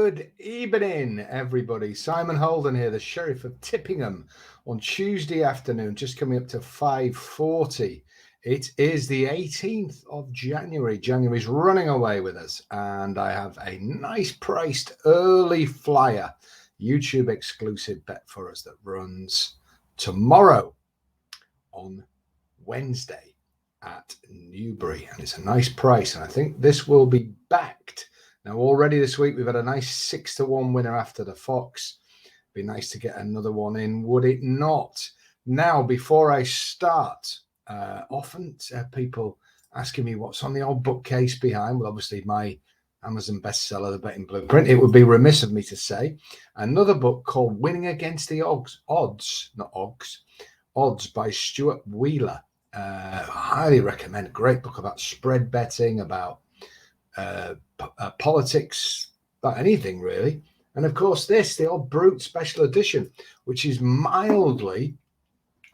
Good evening, everybody. Simon Holden here, the Sheriff of Tippingham, on Tuesday afternoon, just coming up to 5:40. It is the 18th of January. January's running away with us, and I have a nice priced early flyer, YouTube exclusive bet for us that runs tomorrow on Wednesday at Newbury, and it's a nice price, and I think this will be backed. Now, already this week, we've had a nice 6-1 winner after the Fox. Be nice to get another one in, would it not? Now, before I start, often people asking me what's on the old bookcase behind. Well, obviously, my Amazon bestseller, The Betting Blueprint. It would be remiss of me to say another book called Winning Against the Odds by Stuart Wheeler. Highly recommend. Great book about spread betting, about politics, about anything really. And of course the old Brute special edition, which is mildly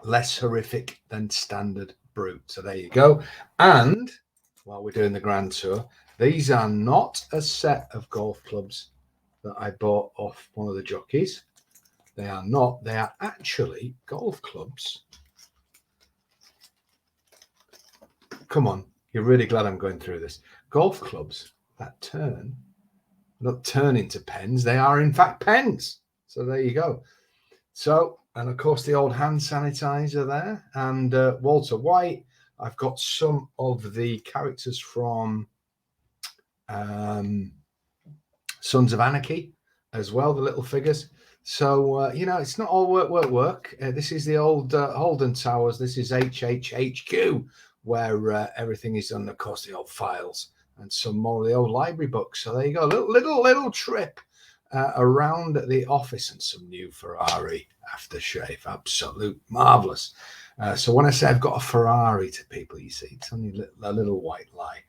less horrific than standard Brute. So there you go. And while we're doing the Grand Tour, these are not a set of golf clubs that I bought off one of the jockeys. They are not. They are actually golf clubs. Come on, you're really glad I'm going through this. Golf clubs that not turn into pens. They are in fact pens. So there you go. So, and of course the old hand sanitizer there, and Walter White. I've got some of the characters from Sons of Anarchy as well, the little figures. So, it's not all work. This is the old Holden Towers. This is HHHQ, where everything is done, of course, the old files and some more of the old library books. So there you go, little trip around the office, and some new Ferrari aftershave. Absolute marvelous. So when I say I've got a Ferrari to people, you see, it's only a little white lie.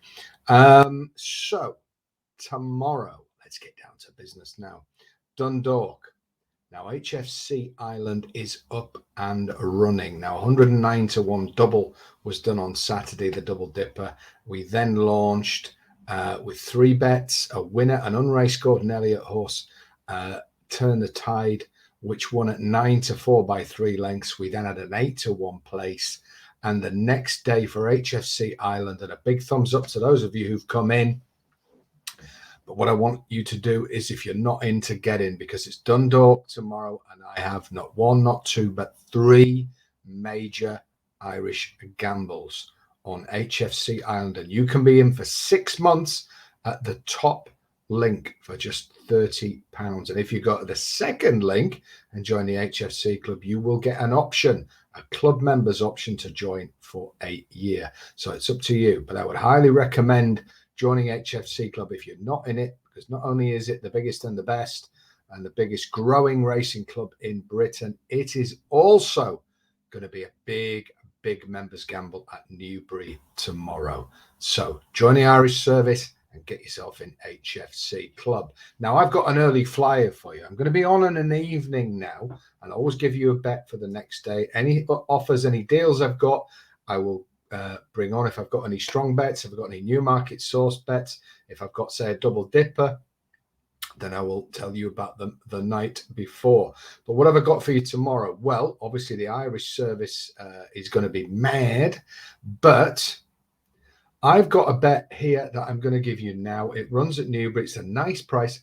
So tomorrow, let's get down to business now. Dundalk. Now, HFC Island is up and running. Now, 109-1 double was done on Saturday, the double dipper. We then launched with 3 bets, a winner, an unraced Gordon Elliott horse, Turn the Tide, which won at 9-4 by 3 lengths. We then had an 8-1 place. And the next day for HFC Island, and a big thumbs up to those of you who've come in. But what I want you to do is, if you're not in, to get in, because it's Dundalk tomorrow, and I have not 1, not 2, but 3 major Irish gambles on HFC Island. And you can be in for 6 months at the top link for just £30. And if you go to the second link and join the HFC club, you will get an option, a club member's option, to join for a year. So it's up to you. But I would highly recommend joining HFC Club if you're not in it, because not only is it the biggest and the best and the biggest growing racing club in Britain, it is also going to be a big members gamble at Newbury tomorrow. So join the Irish service and get yourself in HFC Club. Now, I've got an early flyer for you. I'm going to be on in an evening now, and I always give you a bet for the next day. Any offers, any deals I've got, I will bring on. If I've got any strong bets, if I've got any new market source bets, if I've got, say, a double dipper, then I will tell you about them the night before. But what have I got for you tomorrow? Well, obviously the Irish service is going to be mad, but I've got a bet here that I'm going to give you now. It runs at Newbury. It's a nice price.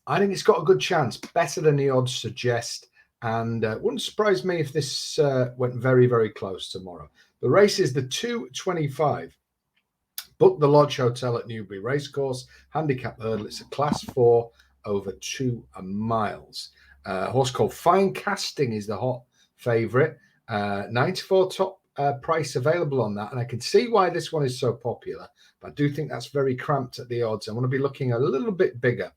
I think it's got a good chance, better than the odds suggest, and wouldn't surprise me if this went very, very close tomorrow. The race is the 2:25. Book the Lodge Hotel at Newbury Racecourse. Handicap hurdle. It's a class 4 over 2 miles. A horse called Fine Casting is the hot favourite. 94 top price available on that. And I can see why this one is so popular. But I do think that's very cramped at the odds. I want to be looking a little bit bigger.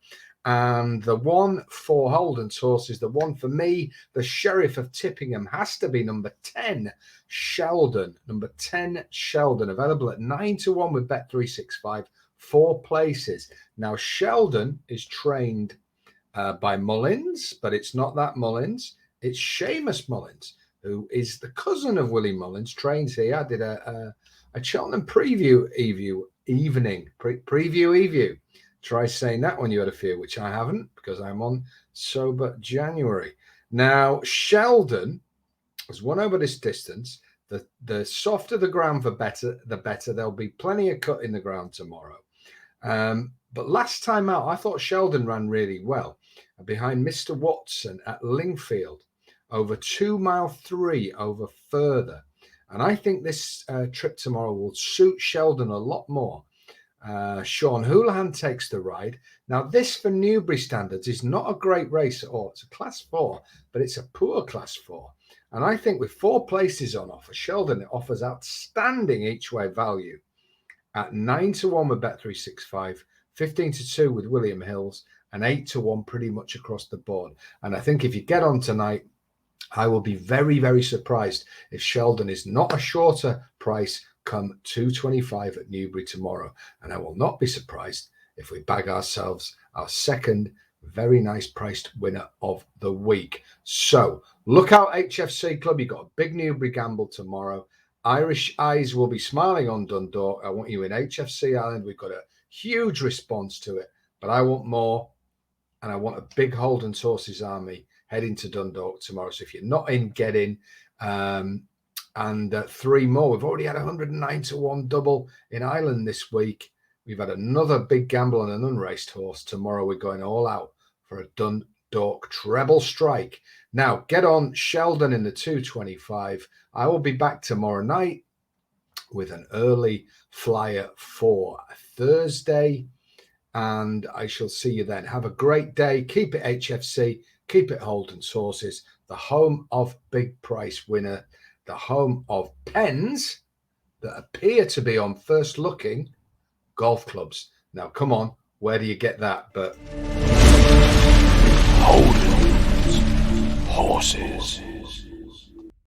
And the one for Holden's horse is the one for me. The Sheriff of Tippingham has to be number 10, Sheldon. Number 10, Sheldon, available at 9-1 with Bet365, 4 places. Now, Sheldon is trained by Mullins, but it's not that Mullins. It's Seamus Mullins, who is the cousin of Willie Mullins, trains here. I did a Cheltenham preview Try saying that when you had a few, which I haven't, because I'm on sober January. Now, Sheldon has won over this distance. The softer the ground, the better. There'll be plenty of cut in the ground tomorrow. But last time out, I thought Sheldon ran really well behind Mr. Watson at Lingfield, over 2 mile 3 over further. And I think this trip tomorrow will suit Sheldon a lot more. Sean Houlihan takes the ride. Now, this for Newbury standards is not a great race at all. It's a class 4, but it's a poor class 4. And I think with 4 places on offer, Sheldon, it offers outstanding each way value at 9-1 with Bet365, 15-2 with William Hills, and 8-1 pretty much across the board. And I think if you get on tonight, I will be very, very surprised if Sheldon is not a shorter price come 225 at Newbury tomorrow. And I will not be surprised if we bag ourselves our second very nice priced winner of the week. So look out, HFC Club. You've got a big Newbury gamble tomorrow. Irish eyes will be smiling on Dundalk. I want you in HFC Island. We've got a huge response to it, but I want more, and I want a big Holden Sources army heading to Dundalk tomorrow. So if you're not in, get in. And 3 more. We've already had 109-1 double in Ireland this week. We've had another big gamble on an unraced horse. Tomorrow we're going all out for a Dundalk treble strike. Now, get on Sheldon in the 225. I will be back tomorrow night with an early flyer for Thursday, and I shall see you then. Have a great day. Keep it HFC. Keep it Holden Sources, the home of big price winner, the home of pens that appear to be on first looking golf clubs. Now, come on, where do you get that? But